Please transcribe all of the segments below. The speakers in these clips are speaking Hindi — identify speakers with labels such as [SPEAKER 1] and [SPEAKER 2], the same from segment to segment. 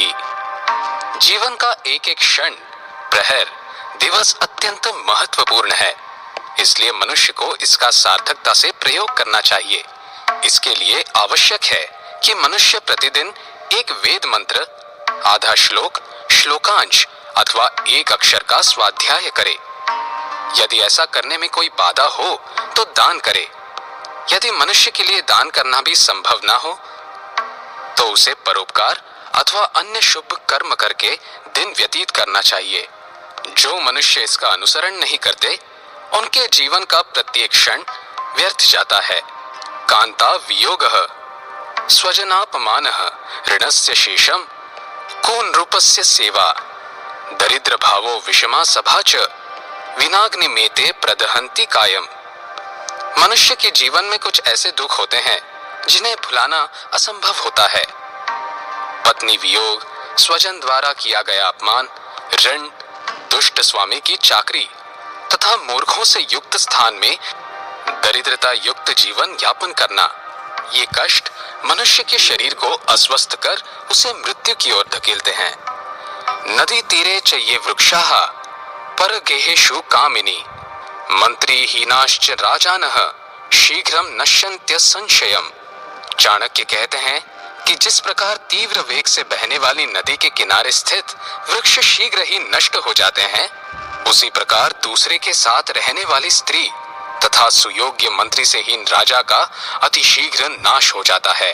[SPEAKER 1] ही। जीवन का एक एक क्षण, प्रहर, दिवस अत्यंत महत्वपूर्ण है, इसलिए मनुष्य को इसका सार्थकता से प्रयोग करना चाहिए। इसके लिए आवश्यक है कि मनुष्य प्रतिदिन एक वेद मंत्र, आधा श्लोक, श्लोकांश अथवा एक अक्षर का स्वाध्याय करे। यदि ऐसा करने में कोई बाधा हो तो दान करे। यदि मनुष्य के लिए दान करना भी संभव ना हो तो उसे परोपकार अथवा अन्य शुभ कर्म करके दिन व्यतीत करना चाहिए। जो मनुष्य इसका अनुसरण नहीं करते उनके जीवन का प्रत्येक क्षण व्यर्थ जाता है। कांता वियोगः स्वजनापमानः ऋणस्य शेषम को नृपस्य सेवा दरिद्र भावो विषमा सभा च विनाग्निमेते प्रदहंति कायम। मनुष्य के जीवन में कुछ ऐसे दुख होते हैं जिन्हें भुलाना असंभव होता है। पत्नी वियोग, स्वजन द्वारा किया गया अपमान, ऋण, दुष्ट स्वामी की चाकरी तथा मूर्खों से युक्त स्थान में दरिद्रता युक्त जीवन यापन करना, ये कष्ट मनुष्य के शरीर को अस्वस्थ कर उसे मृत्यु की ओर धकेलते हैं। नदी तीरे च ये वृक्षाः परगेहेषु कामिनी मंत्री हीनाश्च राजानः शीघ्रम नश्यन्त्य संशयम। चाणक्य कहते हैं कि जिस प्रकार तीव्र वेग से बहने वाली नदी के किनारे स्थित वृक्ष शीघ्र ही नष्ट हो जाते हैं, उसी प्रकार दूसरे के साथ रहने वाली स्त्री तथा सुयोग्य मंत्री से हीन राजा का अतिशीघ्र नाश हो जाता है।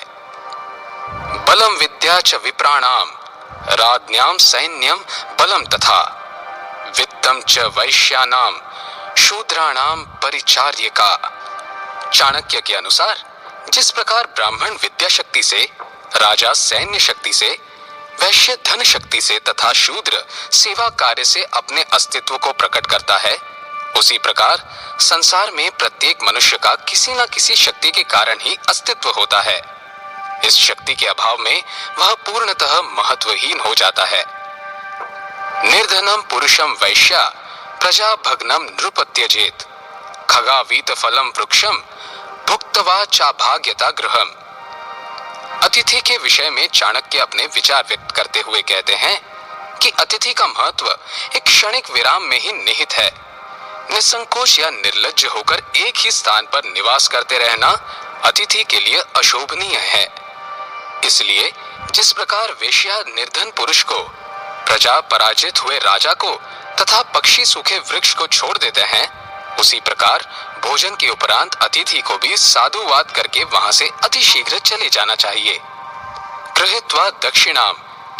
[SPEAKER 1] बलम विद्या च विप्राणाम राज्ञाम सैन्यम बलम तथा वित्तम च वैश्यानाम शूद्राणाम परिचार्यका। चाणक्य के अनुसार जिस प्रकार ब्राह्मण विद्या शक्ति से, राजा सैन्य शक्ति से, वैश्य धन शक्ति से तथा शूद्र सेवा कार्य से अपने अस्तित्व को प्रकट करता है, उसी प्रकार संसार में प्रत्येक मनुष्य का किसी न किसी शक्ति के कारण ही अस्तित्व होता है। इस शक्ति के अभाव में वह पूर्णतः महत्वहीन हो जाता है। निर्धनम पुरुषम वैश्या प्रजा भग्नम नृप त्यजेत खगावीत फलम वृक्षम भुक्तवा चाभाग्यता गृहम। अतिथि के विषय में चाणक्य अपने विचार व्यक्त करते हुए कहते हैं कि अतिथि का महत्व एक क्षणिक विराम में ही निहित है। निसंकोच या निर्लज्ज होकर एक ही स्थान पर निवास करते रहना अतिथि के लिए अशोभनीय है। इसलिए जिस प्रकार वेश्या निर्धन पुरुष को, प्रजा पराजित हुए राजा को तथा पक्षी सूखे वृक्ष को छोड़ देते हैं, उसी प्रकार भोजन के उपरांत अतिथि को भी साधुवाद करके वहां से अतिशीघ्र चले जाना चाहिए। गृहीत्वा दक्षिणाम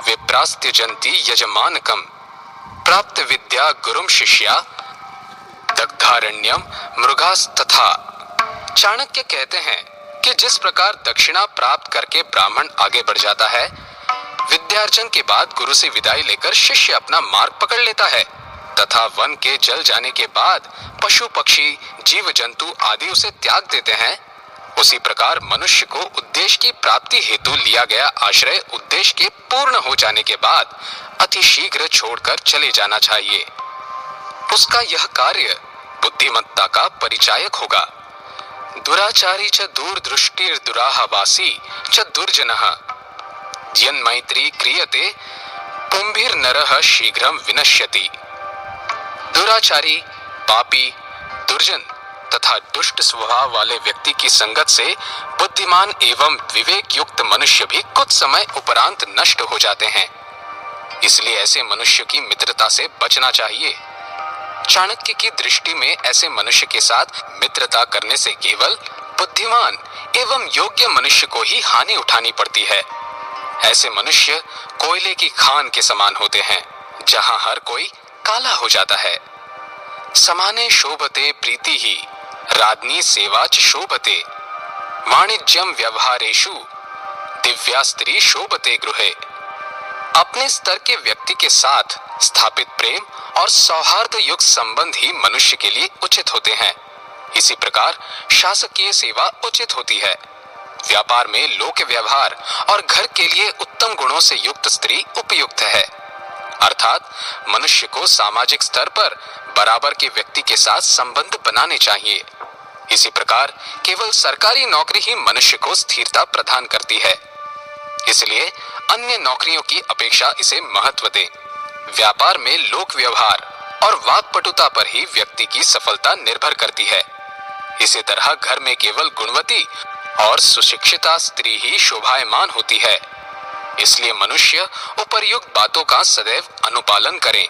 [SPEAKER 1] विप्रास्त्यजन्ति यजमानकम प्राप्त विद्या गुरुम शिष्या दग्धारण्यम मृगास्तथा। चाणक्य कहते हैं कि जिस प्रकार दक्षिणा प्राप्त करके ब्राह्मण आगे बढ़ जाता है, विद्यार्जन के बाद गुरु से विदाई लेकर शिष्य अपना मार्ग पकड़ लेता है तथा वन के जल जाने के बाद पशु पक्षी जीव जंतु आदि उसे त्याग देते हैं, उसी प्रकार मनुष्य को उद्देश्य की प्राप्ति हेतु लिया गया आश्रय उद्देश्य के पूर्ण हो जाने के बाद अतिशीघ्र छोड़कर चले जाना चाहिए। उसका यह कार्य बुद्धिमत्ता का परिचायक होगा। दुराचारी च दूरदृष्टिर्दुराहवासी च दुर्जनः यन्मैत्री क्रियते पुंभिर्नरः शीघ्रम विनश्यति। दुराचारी, पापी, दुर्जन तथा दुष्ट स्वभाव वाले व्यक्ति की संगत से बुद्धिमान एवं विवेक युक्त मनुष्य भी कुछ समय उपरांत नष्ट हो जाते हैं। इसलिए ऐसे मनुष्य की मित्रता से बचना चाहिए। चाणक्य की दृष्टि में ऐसे मनुष्य के साथ मित्रता करने से केवल बुद्धिमान एवं योग्य मनुष्य को ही हानि उठानी पड़ती है। ऐसे मनुष्य कोयले की खान के समान होते हैं, जहां हर कोई काला हो जाता है। समाने शोभते प्रीति ही राज्ञी सेवाच शोभते वाणिज्यम व्यवहारेषु दिव्या स्त्री शोभते गृहे। अपने स्तर के व्यक्ति के साथ स्थापित प्रेम और सौहार्द युक्त संबंध ही मनुष्य के लिए उचित होते हैं। इसी प्रकार शासकीय सेवा उचित होती है। व्यापार में लोक व्यवहार और घर के लिए उत्तम गुणों से युक्त स्त्री उपयुक्त है। अर्थात मनुष्य को सामाजिक स्तर पर बराबर के व्यक्ति के साथ संबंध बनाने चाहिए। इसी प्रकार केवल सरकारी नौकरी ही मनुष्य को स्थिरता प्रदान करती है। इसलिए अन्य नौकरियों की अपेक्षा इसे महत्व दें। व्यापार में लोक व्यवहार और वाक्पटुता पर ही व्यक्ति की सफलता निर्भर करती है। इसी तरह घर में केवल गुणवती और सुशिक्षिता स्त्री ही शोभायमान होती है। इसलिए मनुष्य उपर्युक्त बातों का सदैव अनुपालन करें।